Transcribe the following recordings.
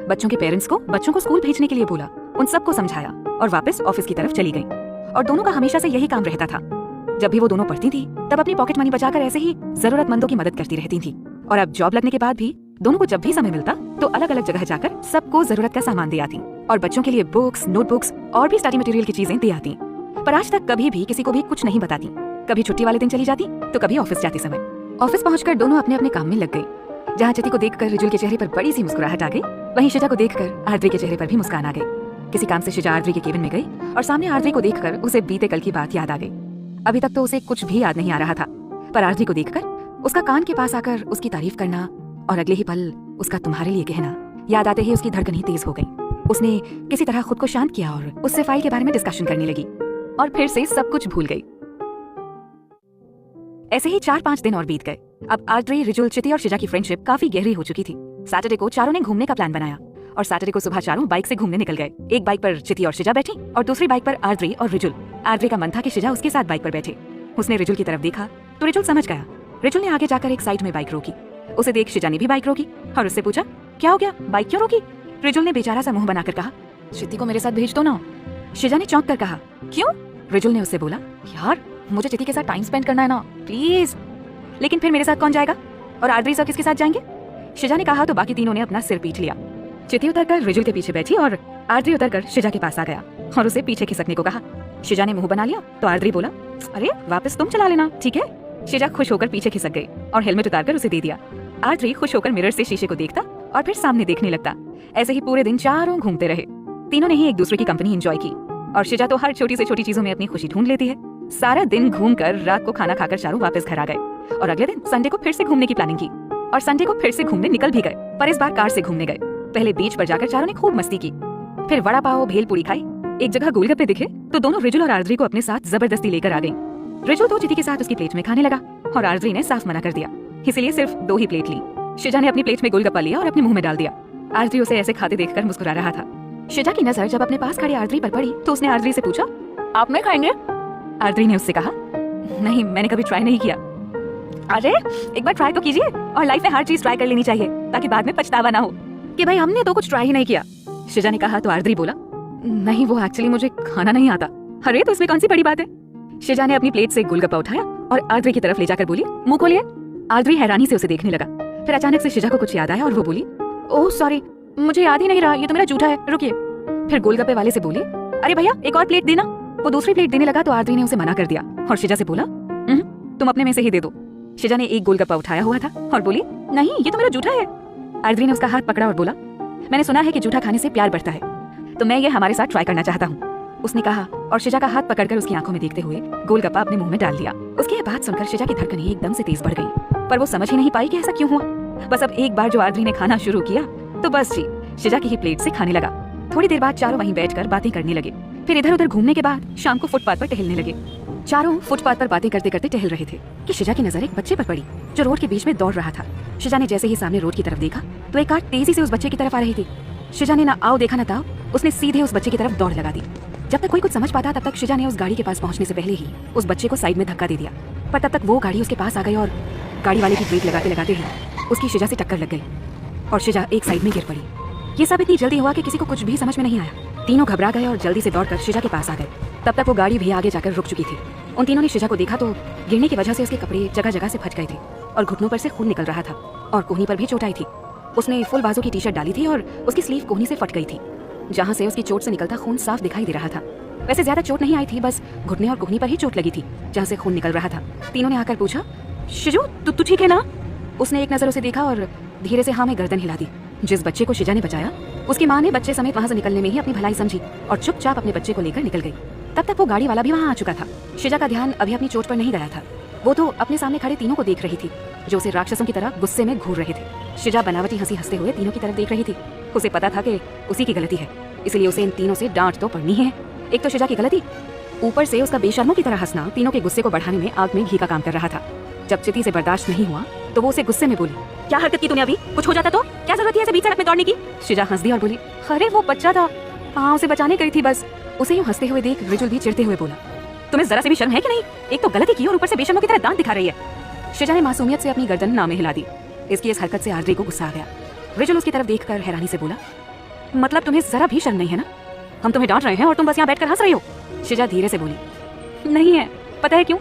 बच्चों के पेरेंट्स को बच्चों को स्कूल भेजने के लिए बोला, उन सबको समझाया और वापस ऑफिस की तरफ चली गई। और दोनों का हमेशा से यही काम रहता था। जब भी वो दोनों पढ़ती थी तब अपनी पॉकेट मनी बचाकर ऐसे ही जरूरतमंदों की मदद करती रहती थी। और अब जॉब लगने के बाद भी दोनों को जब भी समय मिलता तो अलग अलग जगह जाकर सबको जरूरत का सामान दे आती और बच्चों के लिए बुक्स, नोटबुक्स और भी स्टडी मटेरियल की चीजें दे आती। पर आज तक कभी भी किसी को भी कुछ नहीं बताती। कभी छुट्टी वाले दिन चली जाती तो कभी ऑफिस जाते समय। ऑफिस पहुंचकर दोनों अपने अपने काम में लग गई। जहाँ चिति को देखकर रिजुल के चेहरे पर बड़ी सी मुस्कुराहट आ गई, वहीं शिजा को देखकर आरद्री के चेहरे पर भी मुस्कान आ गई। किसी काम से शिजा आरद्री के केबिन में गई और सामने आरद्री को देखकर उसे बीते कल की बात याद आ गई। अभी तक तो उसे कुछ भी याद नहीं आ रहा था, पर आरद्री को देखकर उसका कान के पास आकर उसकी तारीफ करना और अगले ही पल उसका तुम्हारे लिए कहना याद आते ही उसकी धड़कन तेज हो गई। उसने किसी तरह खुद को शांत किया और उससे फाइल के बारे में डिस्कशन करने लगी और फिर से सब कुछ भूल गई। ऐसे ही 4-5 दिन और बीत गए। अब आरद्री, रिजुल, चिति और शिजा की फ्रेंडशिप काफी गहरी हो चुकी थी। सैटरडे को चारों ने घूमने का प्लान बनाया और सैटरडे को सुबह चारों बाइक से घूमने निकल गए। एक बाइक पर चिति और शिजा बैठी और दूसरी बाइक पर आरद्री और रिजुल। आरद्री का मन था कि शिजा उसके साथ बाइक पर बैठे। उसने रिजुल की तरफ देखा तो रिजुल समझ गया। रिजुल ने आगे जाकर एक साइड में बाइक रोकी। उसे देख शिजा ने भी बाइक रोकी और उससे पूछा, क्या हो गया, बाइक क्यों रोकी? रिजुल ने बेचारा सा मुंह बनाकर कहा, चिति को मेरे साथ भेज दो ना। शिजा ने चौंक कर कहा, क्यों? रिजुल ने उससे बोला, यार मुझे चिति के साथ टाइम स्पेंड करना है ना, प्लीज। लेकिन फिर मेरे साथ कौन जाएगा और आरद्री सर किसके साथ जाएंगे? शिजा ने कहा तो बाकी तीनों ने अपना सिर पीट लिया। चिति उतरकर रिजुल के पीछे बैठी और आरद्री उतरकर शिजा के पास आ गया और उसे पीछे खिसकने को कहा। शिजा ने मुंह बना लिया तो आरद्री बोला, अरे वापस तुम चला लेना, ठीक है। शिजा खुश होकर पीछे खिसक गई और हेलमेट उतारकर उसे दे दिया। आरद्री खुश होकर मिरर से शीशे को देखता और फिर सामने देखने लगता। ऐसे ही पूरे दिन चारों घूमते रहे। तीनों ने ही एक दूसरे की कंपनी एंजॉय की और शिजा तो हर छोटी से छोटी चीजों में अपनी खुशी ढूंढ लेती है। सारा दिन घूमकर रात को खाना खाकर चारों वापस घर आ गए और अगले दिन संडे को फिर से घूमने की प्लानिंग की और संडे को फिर से घूमने निकल भी गए, पर इस बार कार से घूमने गए। पहले बीच पर जाकर चारों ने खूब मस्ती की, फिर वड़ा पाव, भेलपूरी खाई। एक जगह गोलगप्पे दिखे तो दोनों रिजुल और आरद्री को अपने साथ जबरदस्ती लेकर आ गई। रिजुल तो चिति के साथ उसकी प्लेट में खाने लगा और आरद्री ने साफ मना कर दिया, इसलिए सिर्फ 2 ही प्लेट ली। शिजा ने अपनी प्लेट में गोलगप्पा लिया और अपने मुंह में डाल दिया। आरद्री उसे ऐसे खाते देखकर मुस्कुरा रहा था। शिजा की नजर जब अपने पास खड़ी आरद्री पर पड़ी तो उसने आरद्री से पूछा, आप नहीं खाएंगे? आरद्री ने उससे कहा, नहीं, मैंने कभी ट्राई नहीं किया। अरे एक बार ट्राई तो कीजिए, और लाइफ में हर चीज ट्राई कर लेनी चाहिए ताकि बाद में पछतावा ना हो कि भाई हमने तो कुछ ट्राई ही नहीं किया। शिजा ने कहा तो आरद्री बोला, नहीं वो एक्चुअली मुझे खाना नहीं आता। अरे तो इसमें कौन सी बड़ी बात है? शिजा ने अपनी प्लेट से गोलगप्पा उठाया और आरद्री की तरफ ले जाकर बोली, मुंह खोलिए। आरद्री हैरानी से उसे देखने लगा। फिर अचानक से शिजा को कुछ याद आया और वो बोली, ओह सॉरी, मुझे याद ही नहीं रहा, ये तो मेरा जूठा है, रुकिए। फिर गोलगप्पे वाले से बोली, अरे भैया एक और प्लेट देना। वो दूसरी प्लेट देने लगा तो आरद्री ने उसे मना कर दिया और शिजा से बोला, तुम अपने में से ही दे दो। शिजा ने एक गोलगप्पा उठाया हुआ था और बोली, नहीं ये तो मेरा जूठा है। आरद्री ने उसका हाथ पकड़ा और बोला, मैंने सुना है कि जूठा खाने से प्यार बढ़ता है, तो मैं ये हमारे साथ ट्राई करना चाहता हूँ, उसने कहा और शिजा का हाथ पकड़कर उसकी आंखों में देखते हुए गोलगप्पा अपने मुंह में डाल दिया। उसकी ये बात सुनकर शिजा की धड़कन एकदम से तेज बढ़ गई, पर वो समझ ही नहीं पाई कि ऐसा क्यों हुआ। बस अब एक बार जो आरद्री ने खाना शुरू किया तो बस जी शिजा की ही प्लेट से खाने लगा। थोड़ी देर बाद चारों वहीं बैठकर बातें करने लगे। फिर इधर उधर घूमने के बाद शाम को फुटपाथ पर टहलने लगे। चारों फुटपाथ पर बातें करते करते टहल रहे थे कि शिजा की नजर एक बच्चे पर पड़ी जो रोड के बीच में दौड़ रहा था। शिजा ने जैसे ही सामने रोड की तरफ देखा तो एक कार तेजी से उस बच्चे की तरफ आ रही थी। शिजा ने ना आओ देखा ना ताओ, उसने सीधे उस बच्चे की तरफ दौड़ लगा दी। जब तक कोई कुछ समझ पाता तब तक शिजा ने उस गाड़ी के पास पहुंचने से पहले ही उस बच्चे को साइड में धक्का दे दिया, पर तब तक वो गाड़ी उसके पास आ गई और गाड़ी वाले की ब्रेक लगाते लगाते ही उसकी शिजा से टक्कर लग गई और शिजा एक साइड में गिर पड़ी। ये सब इतनी जल्दी हुआ कि किसी को कुछ भी समझ में नहीं आया। तीनों घबरा गए और जल्दी से दौड़कर शिजा के पास आ गए। तब तक वो गाड़ी भी आगे जाकर रुक चुकी थी। उन तीनों ने शिजा को देखा तो गिरने की वजह से उसके कपड़े जगह जगह से फट गए थे और घुटनों पर से खून निकल रहा था और कोहनी पर भी चोट आई थी। उसने फुल बाजू की टी-शर्ट डाली थी और उसकी स्लीव कोहनी से फट गई थी, जहाँ से उसकी चोट से निकलता खून साफ दिखाई दे रहा था। वैसे ज्यादा चोट नहीं आई थी, बस घुटने और कोहनी पर ही चोट लगी थी जहाँ से खून निकल रहा था। तीनों ने आकर पूछा, शिजू तू ठीक है ना? उसने एक नजर उसे देखा और धीरे से हाँ में गर्दन हिला दी। जिस बच्चे को शिजा ने बचाया उसकी माँ ने बच्चे समेत वहाँ से निकलने में ही अपनी भलाई समझी और चुपचाप अपने बच्चे को लेकर निकल गई। तब तक वो गाड़ी वाला भी वहाँ आ चुका था। शिजा का ध्यान अभी अपनी चोट पर नहीं गया था। वो तो अपने सामने खड़े तीनों को देख रही थी जो उसे राक्षसों की तरह गुस्से में घूर रहे थे। शिजा बनावटी हंसी हंसते हुए तीनों की तरफ देख रही थी। उसे पता था कि उसी की गलती है, इसलिए उसे इन तीनों से डांट तो पड़नी है। एक तो शिजा की गलती, ऊपर से उसका बेशर्मों की तरह हंसना तीनों के गुस्से को बढ़ाने में आग में घी का काम कर रहा था। जब चिति से बर्दाश्त नहीं हुआ तो वो उसे गुस्से में बोली, क्या हरकत की तूने? अभी कुछ हो जाता तो क्या जरूरत है ऐसे बीच सड़क में दौड़ने की? शिजा हंस दी और बोली, अरे वो बच्चा था, हाँ उसे बचाने गई थी बस। उसे यूं हंसते हुए देख रिजुल भी चिढ़ते हुए बोला, तुम्हें जरा से भी शर्म है कि नहीं? एक तो गलती की और ऊपर से बेशर्मों की तरह दांत दिखा रही है। शिजा ने मासूमियत से अपनी गर्दन नामे हिला दी। इसकी इस हरकत से आरद्री को गुस्सा आ गया। रिजुल उसकी तरफ देखकर हैरानी से बोला, मतलब तुम्हें जरा भी शर्म नहीं है ना? हम तुम्हें डांट रहे हैं और तुम बस यहाँ बैठकर हंस रही हो। शिजा धीरे से बोली। नहीं है, पता है क्यों?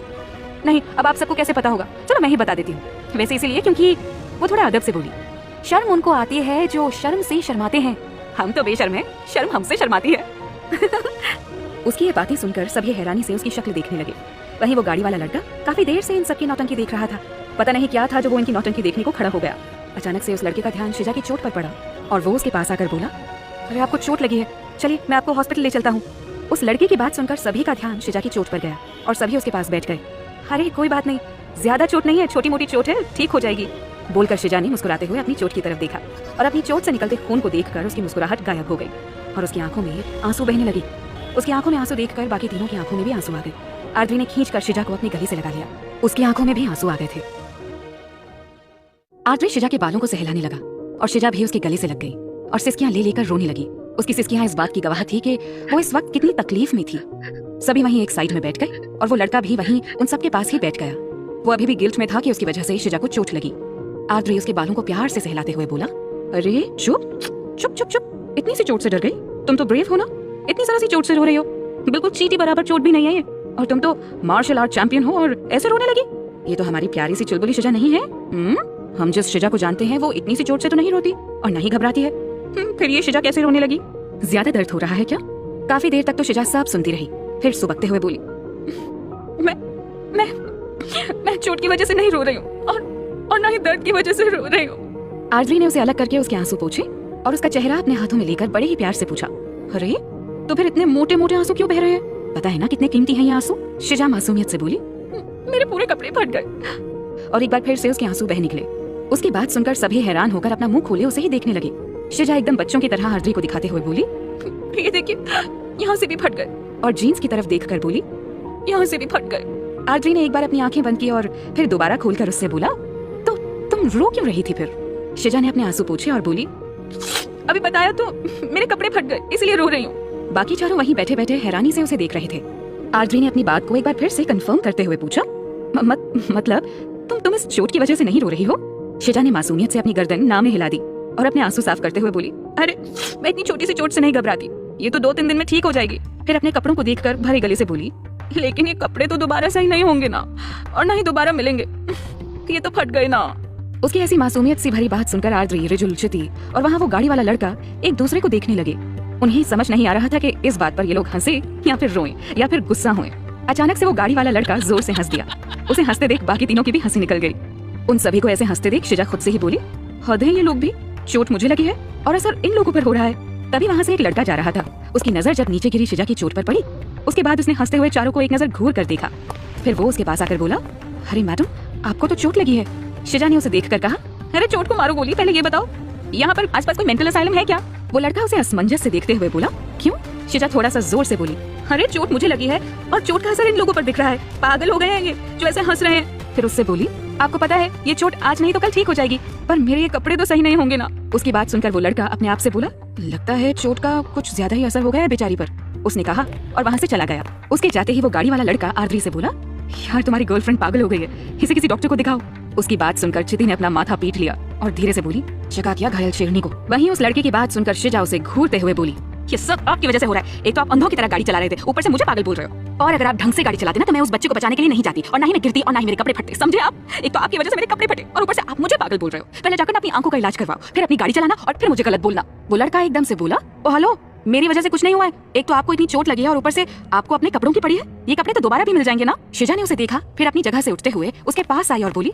नहीं, अब आप सबको कैसे पता होगा? चलो मैं ही बता देती हूँ। वैसे इसीलिए क्योंकि वो थोड़ा अदब से बोली। शर्म उनको आती है जो शर्म से शर्माते हैं। हम तो बेशर्म हैं, शर्म हमसे शर्माती है। उसकी ये बातें सुनकर सभी हैरानी से उसकी शक्ल देखने लगे। वहीं वो गाड़ी वाला लड़का काफी देर से इन सबकी नौटंकी देख रहा था। पता नहीं क्या था जो वो इनकी नौटंकी देखने को खड़ा हो गया। अचानक से उस लड़के का ध्यान शिजा की चोट पर पड़ा और वो उसके पास आकर बोला, अरे आपको चोट लगी है, चलिए मैं आपको हॉस्पिटल ले चलता हूँ। उस लड़के की बात सुनकर सभी का ध्यान शिजा की चोट पर गया और सभी उसके पास बैठ गए। अरे कोई बात नहीं, ज्यादा चोट नहीं है, छोटी मोटी चोट है, ठीक हो जाएगी, बोलकर शिजा ने मुस्कुराते हुए अपनी चोट की तरफ देखा और अपनी चोट से निकलते खून को देखकर उसकी मुस्कुराहट गायब हो गई और उसकी आंखों में आंसू बहने लगे। उसकी आंखों में आंसू देखकर बाकी तीनों की आंखों में भी आंसू आ गए। आरती ने खींचकर शिजा को अपनी गले से लगा लिया। उसकी आंखों में भी आंसू आ गए थे। आरती शिजा के बालों को सहलाने लगा और शिजा भी उसके गले से लग गई और सिसकियां ले लेकर रोने लगी। उसकी सिसकियां इस बात की गवाह थी कि वो इस वक्त कितनी तकलीफ में थी। सभी वहीं एक साइड में बैठ गए और वो लड़का भी वहीं उन सबके पास ही बैठ गया। वो अभी भी गिल्ट में था कि उसकी वजह से शिजा को चोट लगी। आरती उसके बालों को प्यार से सहलाते हुए बोला, अरे चुप चुप चुप चुप, इतनी सी चोट से डर गई? तुम तो ब्रेव हो ना, इतनी जरा सी चोट से रो रही हो, बिल्कुल चींटी बराबर चोट भी नहीं है ये, और तुम तो मार्शल आर्ट चैंपियन हो और ऐसे रोने लगी? ये तो हमारी प्यारी सी चुलबुली शिजा नहीं है। हम जिस शिजा को जानते हैं वो इतनी सी चोट से तो नहीं रोती और नहीं घबराती है। फिर ये शिजा कैसे रोने लगी? ज्यादा दर्द हो रहा है क्या? काफी देर तक तो शिजा सब सुनती रही, फिर सुबकते हुए बोली, मैं चोट की वजह से नहीं रो रही हूँ और ना ही दर्द की वजह से रो रही हूँ। आरती ने उसे अलग करके उसके आंसू पोंछे और उसका चेहरा अपने हाथों में लेकर बड़े ही प्यार से पूछा, अरे तो फिर इतने मोटे मोटे आंसू क्यों बह रहे हैं? पता है ना कितने कीमती हैं ये आंसू? शिजा मासूमियत से बोली, मेरे पूरे कपड़े फट गए। और एक बार फिर से उसके आंसू बह निकले। उसकी बात सुनकर सभी हैरान होकर अपना मुंह खोले उसे ही देखने लगे। शिजा एकदम बच्चों की तरह आरती को दिखाते हुए बोली, ये देखिए, यहाँ से भी फट गए। और जीन्स की तरफ देखकर बोली, यहाँ से भी फट गए। आरती ने एक बार अपनी आंखें बंद की और फिर दोबारा खोलकर उससे बोला, तो तुम रो क्यों रही थी फिर? शिजा ने अपने आंसू पोंछे और बोली, अभी बताया तो, मेरे कपड़े फट गए इसलिए रो रही हूँ। बाकी चारों वहीं बैठे बैठे हैरानी से उसे देख रहे थे। आरती ने अपनी बात को एक बार फिर से कंफर्म करते हुए पूछा, मतलब तुम इस चोट की वजह से नहीं रो रही हो? शिजा ने मासूमियत से अपनी गर्दन ना में हिला दी और अपने आंसू साफ करते हुए बोली, अरे मैं इतनी छोटी सी चोट से नहीं घबराती, ये तो 2-3 दिन में ठीक हो जाएगी। फिर अपने कपड़ों को देखकर भरे गले से बोली, लेकिन ये कपड़े तो दोबारा सही नहीं होंगे ना, और ना ही दोबारा मिलेंगे, ये तो फट गए ना। उसकी ऐसी मासूमियत सी भरी बात सुनकर आरती, रिजुल, चिति और वहाँ वो गाड़ी वाला लड़का एक दूसरे को देखने लगे। उन्हें समझ नहीं आ रहा था कि इस बात पर ये लोग हंसे या फिर रोएं या फिर गुस्सा होएं। अचानक से वो गाड़ी वाला लड़का जोर से हंस दिया। उसे हंसते देख बाकी तीनों की भी हंसी निकल गई। उन सभी को ऐसे हंसते देख शिजा खुद से ही बोली, हद है ये लोग भी, चोट मुझे लगी है और असर इन लोगों पर हो रहा है। तभी वहाँ से एक लड़का जा रहा था। उसकी नजर जब नीचे गिरी शिजा की चोट पर पड़ी, उसके बाद उसने हंसते हुए चारों को एक नजर घूर कर देखा। फिर वो उसके पास आकर बोला, अरे मैडम आपको तो चोट लगी है। शिजा ने उसे देखकर कहा, अरे चोट को मारो गोली, पहले ये बताओ यहाँ पर आसपास कोई मेंटल असाइलम है क्या? वो लड़का उसे असमंजस से देखते हुए बोला, क्यों? शिजा थोड़ा सा जोर से बोली, अरे चोट मुझे लगी है और चोट का असर इन लोगों पर दिख रहा है, पागल हो गए हैं ये जो ऐसे हंस रहे हैं। फिर उससे बोली, आपको पता है ये चोट आज नहीं तो कल ठीक हो जाएगी, पर मेरे ये कपड़े तो सही नहीं होंगे ना। उसकी बात सुनकर वो लड़का अपने आप से बोला, लगता है चोट का कुछ ज्यादा ही असर हो गया है बेचारी पर, उसने कहा और वहाँ से चला गया। उसके जाते ही वो गाड़ी वाला लड़का आरती से बोला, यार तुम्हारी गर्लफ्रेंड पागल हो गई है, किसी डॉक्टर को दिखाओ। उसकी बात सुनकर चिति ने अपना माथा पीट लिया और धीरे से बोली, जगा क्या घायल शेरनी को। वहीं उस लड़के की बात सुनकर शिजा उसे घूरते हुए बोली, ये सब आपकी वजह से हो रहा है। एक तो आप अंधों की तरह गाड़ी चला रहे थे, ऊपर से मुझे पागल बोल रहे हो। और अगर आप ढंग से गाड़ी चलाते ना तो मैं उस बच्चे को बचाने के लिए नहीं जाती, और ना ही मैं गिरती और ना ही मेरे कपड़े फटते, समझे आप? एक तो आपकी वजह से मेरे कपड़े फटे और ऊपर से आप मुझे पागल बोल रहे हो। पहले जाकर अपनी आंखों का इलाज करवाओ, फिर अपनी गाड़ी चलाना और फिर मुझे गलत बोलना। वो लड़का एकदम से बोला, ओ हेलो, मेरी वजह से कुछ नहीं हुआ है, एक तो आपको इतनी चोट लगी है और ऊपर से आपको अपने कपड़ों की पड़ी है, ये कपड़े तो दोबारा भी मिल जाएंगे ना। शिजा ने उसे देखा, फिर अपनी जगह से उठते हुए उसके पास आई और बोली,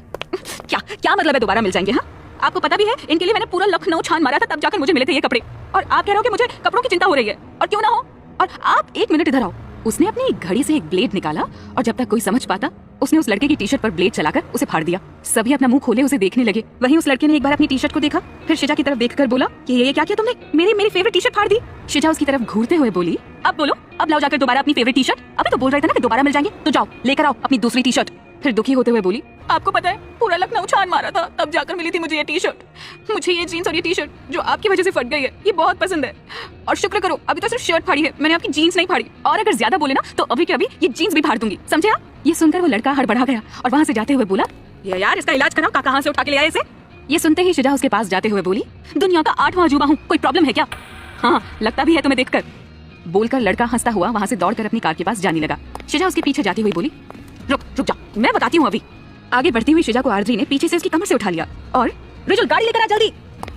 क्या मतलब है दोबारा मिल जाएंगे? हाँ, आपको पता भी है इनके लिए मैंने पूरा लखनऊ छान मारा था, तब जाकर मुझे मिले थे ये कपड़े, और आप कह रहे हो कि मुझे कपड़ों की चिंता हो रही है। और क्यों ना हो, और आप 1 मिनट इधर आओ। उसने अपनी घड़ी से एक ब्लेड निकाला और जब तक कोई समझ पाता उसने उस लड़के की टी शर्ट पर ब्लेड चलाकर उसे फाड़ दिया। सभी अपना मुंह खोले उसे देखने लगे। वहीं उस लड़के ने एक बार अपनी टी शर्ट को देखा, फिर शिजा की तरफ देखकर बोला कि ये क्या किया तुमने, मेरी फेवरेट टी शर्ट फाड़ दी। शिजा उसकी तरफ घूरते हुए बोली, अब बोलो, अब लाओ जाकर दोबारा अपनी फेवरेट टी शर्ट। अभी तो बोल रहे थे ना कि दोबारा मिल जाएंगे, तो जाओ लेकर आओ अपनी दूसरी टी शर्ट। फिर दुखी होते हुए बोली, आपको पता है पूरा लखनऊ छान मारा था, तब जाकर मिली थी मुझे ये टी शर्ट। मुझे ये जीन्स और ये टी शर्ट जो आपकी वजह से फट गई है ये बहुत पसंद है, और शुक्र करो अभी तो सिर्फ शर्ट फाड़ी है, मैंने आपकी जीन्स नहीं फाड़ी, और अगर ज्यादा बोले ना तो अभी के अभी ये जीन्स भी फाड़ दूंगी, समझे आप? ये सुनकर वो लड़का हड़बड़ा गया और वहाँ से जाते हुए बोला, यार इसका इलाज कराओ, कहाँ से उठा के ले आए इसे? ये सुनते ही शिजा उसके पास जाते हुए बोली, दुनिया का 8वां अजूबा हूँ, कोई प्रॉब्लम है क्या? हाँ लगता भी है तुम्हें देखकर, बोलकर लड़का हंसता हुआ वहां से दौड़कर अपनी कार के पास जाने लगा। शिजा उसके पीछे जाती हुई बोली, रुक रुक जा, मैं बताती हूँ अभी। आगे बढ़ती हुई शिजा को आरद्री ने पीछे से उसकी कमर से उठा लिया और रिजुल गाड़ी लेकर आ जल्दी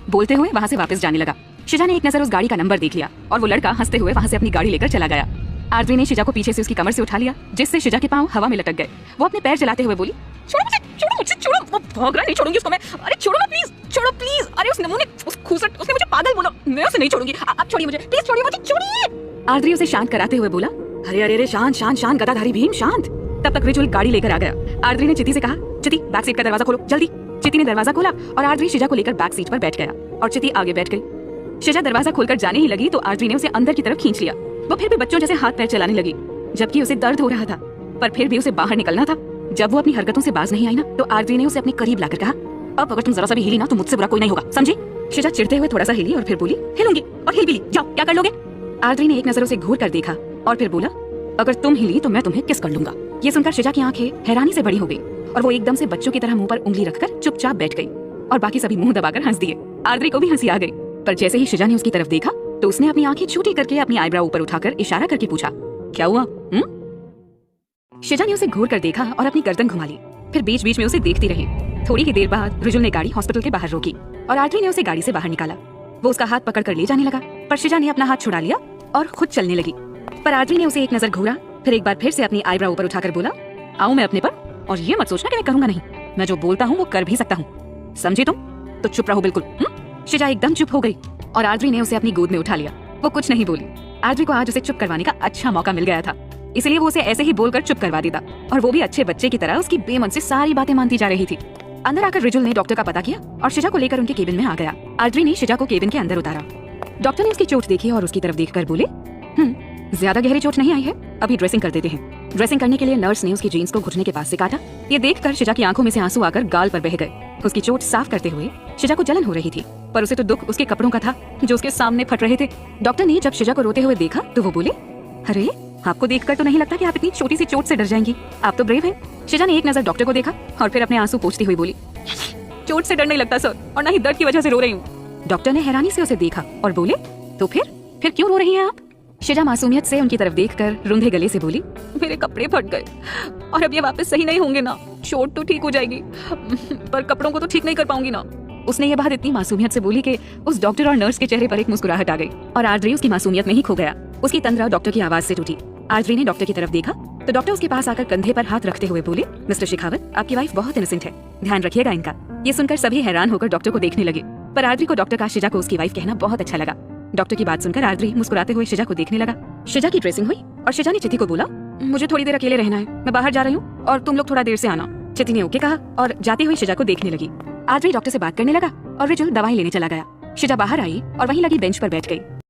बोलते हुए वहां से वापस जाने लगा। शिजा ने एक नजर उस गाड़ी का नंबर देख लिया और वो लड़का हंसते हुए वहां से अपनी गाड़ी लेकर चला गया। आरद्री ने शिजा को पीछे से उसकी कमर से उठा लिया, जिससे शिजा के पांव हवा में लटक गए। वो अपने पैर चलाते हुए बोली, छोड़ो मुझे, छोड़ो मुझे, छोड़ो, वो भाग रहा है, नहीं छोड़ूंगी उसको मैं, अरे छोड़ो ना प्लीज, छोड़ो प्लीज। अरे उस नमूने, उस खूसट, उसने मुझे पागल बोला, मैं उसे नहीं छोड़ूंगी, आप छोड़िए मुझे, प्लीज छोड़िए मुझे, छोड़िए। आरद्री उसे शांत कराते हुए बोला, अरे अरे अरे शांत शांत शांत गदाधारी भीम शांत। तब तक रिजुल गाड़ी लेकर आ गया। आरद्री ने चिति से कहा, चिति बैक सीट का दरवाजा खोलो जल्दी। चिति ने दरवाजा खोला और आरद्री शिजा को लेकर बैक सीट पर बैठ गया और चिति आगे बैठ गई। शिजा दरवाजा खोलकर जाने ही लगी तो आरद्री ने उसे अंदर की तरफ खींच लिया। वो फिर भी बच्चों जैसे हाथ पैर चलाने लगी, जबकि उसे दर्द हो रहा था, पर फिर भी उसे बाहर निकलना था। जब वो अपनी हरकतों से बाज नहीं आई ना, तो आरद्री ने उसे अपने करीब लाकर कहा, अब अगर तुम जरा सा भी हिली ना तो मुझसे बुरा कोई नहीं होगा, समझी। शिजा चिढ़ते हुए थोड़ा सा हिली और फिर बोली, हिलूंगी और हिल भी ली, जाओ क्या कर लोगे। आरद्री ने एक नजर उसे घूर कर देखा और फिर बोला, अगर तुम हिली तो मैं तुम्हें किस कर लूंगा। ये सुनकर शिजा की आंखें हैरानी से बड़ी हो गई और वो एकदम से बच्चों की तरह मुंह पर उंगली रखकर चुपचाप बैठ गई और बाकी सभी मुंह दबाकर हंस दिए। आरद्री को भी हंसी आ गई, पर जैसे ही शिजा ने उसकी तरफ देखा तो उसने अपनी आंखें छोटी करके अपनी आईब्रो ऊपर उठाकर इशारा करके पूछा, क्या हुआ? शिजा ने उसे घूर कर देखा और अपनी गर्दन घुमा ली, फिर बीच बीच में उसे देखती रही। थोड़ी ही देर बाद रिजुल ने गाड़ी हॉस्पिटल के बाहर रोकी और आरद्री ने उसे गाड़ी से बाहर निकाला। वो उसका हाथ पकड़कर ले जाने लगा, पर शिजा ने अपना हाथ छुड़ा लिया और खुद चलने लगी। पर आरद्री ने उसे एक नजर घूरा, फिर एक बार फिर से अपनी आईब्रो ऊपर उठाकर बोला, आऊं मैं अपने पर, और ये मत सोचना कि मैं करूंगा नहीं, मैं जो बोलता हूँ वो कर भी सकता हूँ, समझे तुम? तो चुप रहो बिल्कुल। शिजा एकदम चुप हो गई और आरद्री ने उसे अपनी गोद में उठा लिया। वो कुछ नहीं बोली। आरद्री को आज उसे चुप करवाने का अच्छा मौका मिल गया था, इसलिए वो उसे ऐसे ही बोलकर चुप करवा देता और वो भी अच्छे बच्चे की तरह उसकी बेमन से सारी बातें मानती जा रही थी। अंदर आकर रिजुल ने डॉक्टर का पता किया और शिजा को लेकर उनके केबिन में आ गया। आरद्री ने शिजा को केबिन के अंदर उतारा। डॉक्टर ने उसकी चोट देखी और उसकी तरफ देखकर बोले, ज्यादा गहरी चोट नहीं आई है, अभी ड्रेसिंग कर देते हैं। ड्रेसिंग करने के लिए नर्स ने उसकी जीन्स को घुटने के पास से काटा। ये देखकर शिजा की आंखों में से आंसू आकर गाल पर बह गए। उसकी चोट साफ करते हुए शिजा को जलन हो रही थी, पर उसे तो दुख उसके कपड़ों का था जो उसके सामने फट रहे थे। डॉक्टर ने जब शिजा को रोते हुए देखा तो वो बोले, अरे आपको देखकर तो नहीं लगता कि आप इतनी छोटी सी चोट से डर जाएंगी, आप तो ब्रेव हैं। शिजा ने एक नजर डॉक्टर को देखा और फिर अपने आंसू पोंछती हुई बोली, चोट से डर नहीं लगता सर, और न ही दर्द की वजह से रो रही हूँ। डॉक्टर ने हैरानी से उसे देखा और बोले, तो फिर क्यों रो रही हैं आप? शिजा मासूमियत से उनकी तरफ देखकर रुंधे गले से बोली, मेरे कपड़े फट गए और अब ये वापस सही नहीं होंगे ना, चोट तो ठीक हो जाएगी पर कपड़ों को तो ठीक नहीं कर पाऊंगी ना। उसने ये बात इतनी मासूमियत से बोली कि उस डॉक्टर और नर्स के चेहरे पर एक मुस्कुराहट आ गई और आरद्री उसकी मासूमियत में ही खो गया। उसकी तंद्रा डॉक्टर की आवाज से टूटी। आरद्री ने डॉक्टर की तरफ देखा तो डॉक्टर उसके पास आकर कंधे पर हाथ रखते हुए बोले, मिस्टर शेखावत, आपकी वाइफ बहुत इनोसेंट है, ध्यान रखिएगा इनका। ये सुनकर सभी हैरान होकर डॉक्टर को देखने लगे, पर आरद्री को डॉक्टर का शिजा को उसकी वाइफ कहना बहुत अच्छा लगा। डॉक्टर की बात सुनकर आरद्री मुस्कुराते हुए शिजा को देखने लगा। शिजा की ड्रेसिंग हुई और शिजा ने चिति को बोला, मुझे थोड़ी देर अकेले रहना है, मैं बाहर जा रही हूँ और तुम लोग थोड़ा देर से आना। चिति ने ओके कहा और जाते हुए शिजा को देखने लगी। आरद्री डॉक्टर से बात करने लगा और रिजुल दवाई लेने चला गया। शिजा बाहर आई और वहीं लगी बेंच पर बैठ गई।